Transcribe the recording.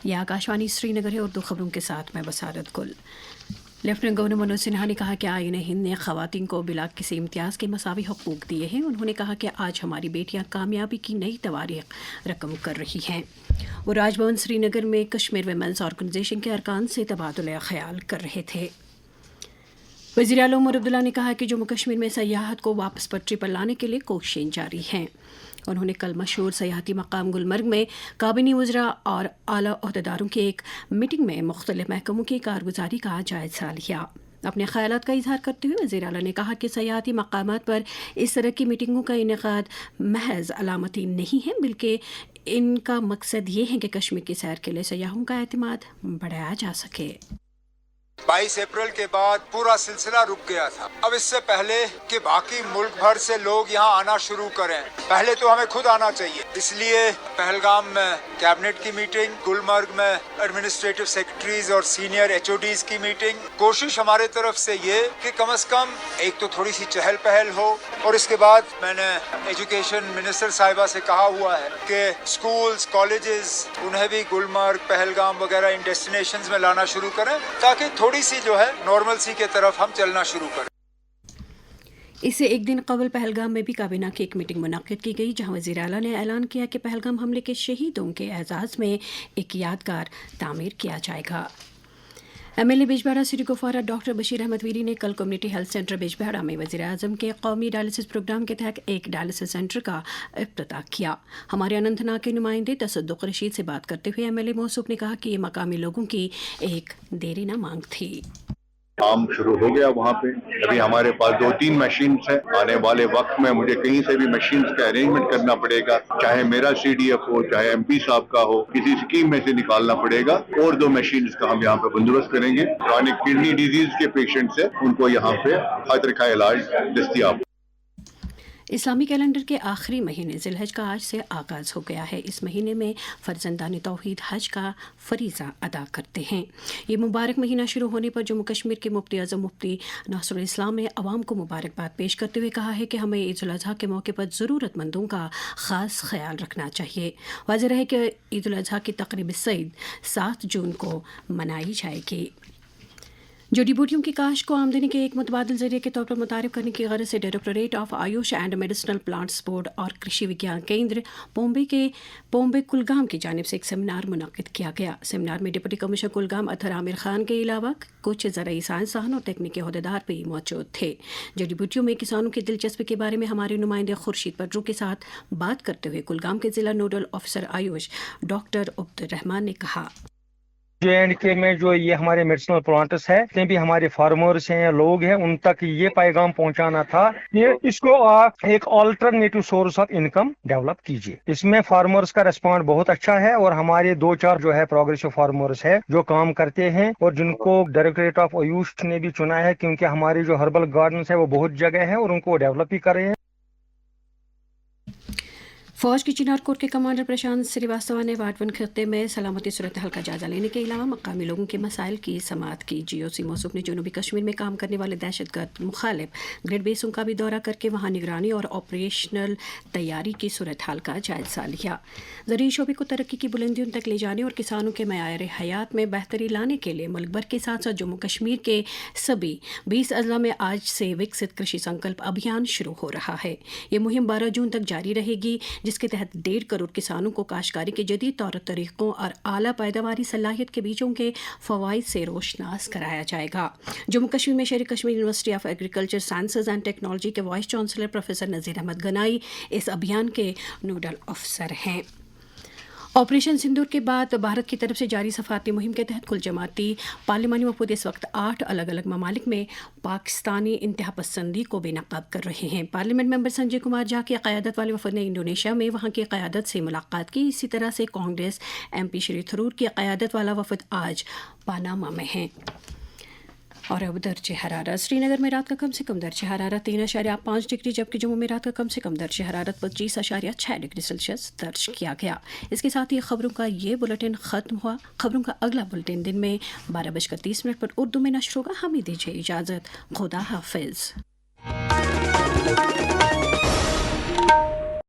یہ آکاشوانی سری نگر ہے، اردو خبروں کے ساتھ میں بصارت گل۔ لیفٹیننٹ گورنر منوج سنہا نے کہا کہ آئین ہند نے خواتین کو بلا کسی امتیاز کے مساوی حقوق دیے ہیں۔ انہوں نے کہا کہ آج ہماری بیٹیاں کامیابی کی نئی تواریخ رقم کر رہی ہیں۔ وہ راج بھون سری نگر میں کشمیر ویمنز آرگنائزیشن کے ارکان سے تبادلہ خیال کر رہے تھے۔ وزیر اعلیٰ عمر عبداللہ نے کہا کہ جموں کشمیر میں سیاحت کو واپس پٹری پر لانے کے لیے کوششیں جاری ہیں۔ انہوں نے کل مشہور سیاحتی مقام گلمرگ میں کابینی وزراء اور اعلیٰ عہدیداروں کی ایک میٹنگ میں مختلف محکموں کی کارگزاری کا جائزہ لیا۔ اپنے خیالات کا اظہار کرتے ہوئے وزیر اعلیٰ نے کہا کہ سیاحتی مقامات پر اس طرح کی میٹنگوں کا انعقاد محض علامتی نہیں ہے، بلکہ ان کا مقصد یہ ہے کہ کشمیر کی سیر کے لیے سیاحوں کا اعتماد بڑھایا جا سکے۔ 22 اپریل کے بعد پورا سلسلہ رک گیا تھا۔ اب اس سے پہلے کہ باقی ملک بھر سے لوگ یہاں آنا شروع کریں، پہلے تو ہمیں خود آنا چاہیے۔ اس لیے پہلگام میں کیبنٹ کی میٹنگ، گلمرگ میں ایڈمنسٹریٹو سیکرٹریز اور سینئر HODs کی میٹنگ۔ کوشش ہمارے طرف سے یہ کہ کم از کم ایک تو تھوڑی سی چہل پہل ہو، اور اس کے بعد میں نے ایجوکیشن منسٹر صاحبہ سے کہا ہوا ہے کہ اسکولز، کالجز انہیں بھی گلمرگ، پہلگام وغیرہ ان ڈیسٹینیشنز میں لانا شروع کریں، تاکہ تھوڑی سی جو ہے نارمل سی کے طرف ہم چلنا شروع کریں۔ اس سے ایک دن قبل پہلگام میں بھی کابینہ کی ایک میٹنگ منعقد کی گئی، جہاں وزیر اعلیٰ نے اعلان کیا کہ پہلگام حملے کے شہیدوں کے اعزاز میں ایک یادگار تعمیر کیا جائے گا۔ MLA بجبہارا سری گفوارہ ڈاکٹر بشیر احمد ویری نے کل کمیونٹی ہیلتھ سینٹر بجبہارا میں وزیر اعظم کے قومی ڈائلسس پروگرام کے تحت ایک ڈائلسس سینٹر کا افتتاح کیا۔ ہمارے اننت ناگ کے نمائندے تصدق رشید سے بات کرتے ہوئے MLA موصوف نے کہا کہ یہ مقامی لوگوں کی ایک دیرینہ مانگ تھی۔ کام شروع ہو گیا وہاں پہ، ابھی ہمارے پاس 2-3 مشینز ہیں۔ آنے والے وقت میں مجھے کہیں سے بھی مشینز کا ارینجمنٹ کرنا پڑے گا، چاہے میرا CDF ہو، چاہے MP صاحب کا ہو، کسی اسکیم میں سے نکالنا پڑے گا، اور 2 مشینز کا ہم یہاں پہ بندوبست کریں گے۔ کرونک کڈنی ڈیزیز کے پیشنٹس ہیں، ان کو یہاں پہ ہر طرح کا علاج دستیاب۔ اسلامی کیلنڈر کے آخری مہینے ذی الحج کا آج سے آغاز ہو گیا ہے۔ اس مہینے میں فرزندان توحید حج کا فریضہ ادا کرتے ہیں۔ یہ مبارک مہینہ شروع ہونے پر جموں کشمیر کے مفتی اعظم مفتی ناصر الاسلام نے عوام کو مبارکباد پیش کرتے ہوئے کہا ہے کہ ہمیں عید الاضحیٰ کے موقع پر ضرورت مندوں کا خاص خیال رکھنا چاہیے۔ واضح رہے کہ عید الاضحیٰ کی تقریب سعید 7 جون کو منائی جائے گی۔ جڑی بوٹیوں کی کاشت کو آمدنی کے ایک متبادل ذریعے کے طور پر متعارف کرنے کی غرض سے directorate of AYUSH and medicinal plants board اور کرشی وگیان کیندر پومبے کلگام کی جانب سے ایک سیمینار منعقد کیا گیا۔ سیمینار میں ڈپٹی کمشنر کلگام اطہر عامر خان کے علاوہ کچھ زرعی سائنسدان اور تکنیکی عہدیدار بھی موجود تھے۔ جڑی بوٹیوں میں کسانوں کی دلچسپی کے بارے میں ہمارے نمائندے خورشید پڈرو کے ساتھ بات کرتے ہوئے کلگام کے ضلع nodal officer AYUSH doctor Abdul Rahman نے کہا، JNK میں جو یہ ہمارے میڈیسنل پلانٹس ہے، جتنے بھی ہمارے فارمرز ہیں یا لوگ ہیں، ان تک یہ پیغام پہنچانا تھا کہ اس کو آپ ایک alternative source of income develop کیجیے۔ اس میں فارمرز کا ریسپانس بہت اچھا ہے، اور ہمارے 2-4 جو ہے پروگریسو فارمرز ہے جو کام کرتے ہیں، اور جن کو ڈائریکٹوریٹ آف آیوش نے بھی چنا ہے، کیونکہ ہمارے جو ہربل گارڈنز ہے وہ بہت جگہ ہیں اور ان کو ڈیولپ بھی کر رہے ہیں۔ فوج کی چنار کوٹ کے کمانڈر پرشانت سریواستوا نے واٹ 1 خطے میں سلامتی صورتحال کا جائزہ لینے کے علاوہ مقامی لوگوں کے مسائل کی سماعت کی۔ GOC موصوف نے جنوبی کشمیر میں کام کرنے والے دہشت گرد مخالف گریڈ بیسوں کا بھی دورہ کر کے وہاں نگرانی اور آپریشنل تیاری کی صورتحال کا جائزہ لیا۔ زرعی شعبے کو ترقی کی بلندیوں تک لے جانے اور کسانوں کے معیار حیات میں بہتری لانے کے لیے ملک بھر کے ساتھ ساتھ جموں کشمیر کے سبھی 20 اضلاع میں آج سے وکست کرشی سنکلپ ابھیان شروع ہو رہا ہے۔ یہ مہم 12 جون تک جاری رہے گی، جس کے تحت 1.5 کروڑ کسانوں کو کاشتکاری کے جدید طور طریقوں اور اعلیٰ پیداواری صلاحیت کے بیجوں کے فوائد سے روشناس کرایا جائے گا۔ جموں کشمیر میں Sher Kashmir university of agriculture sciences and technology کے vice chancellor professor Nazir Ahmad Ganai اس ابھیان کے نوڈل افسر ہیں۔ آپریشن سندور کے بعد بھارت کی طرف سے جاری سفارتی مہم کے تحت کل جماعتی پارلیمانی وفود اس وقت 8 الگ الگ ممالک میں پاکستانی انتہا پسندی کو بے نقاب کر رہے ہیں۔ پارلیمنٹ ممبر سنجے کمار جھا کی قیادت والے وفد نے انڈونیشیا میں وہاں کی قیادت سے ملاقات کی۔ اسی طرح سے کانگریس MP شری تھرور کی قیادت والا وفد آج پاناما میں ہے۔ اور اب درجہ حرارت سری نگر میں رات کا کم سے کم درجہ حرارت 3.5 ڈگری، جبکہ جموں میں رات کا کم سے کم درجہ حرارت 25.6 ڈگری سیلسیس درج کیا گیا۔ اس کے ساتھ ہی خبروں کا یہ بلیٹن ختم ہوا۔ خبروں کا اگلا بلیٹن دن میں 12:30 پر اردو میں نشر ہوگا۔ ہمیں دیجیے اجازت، خدا حافظ۔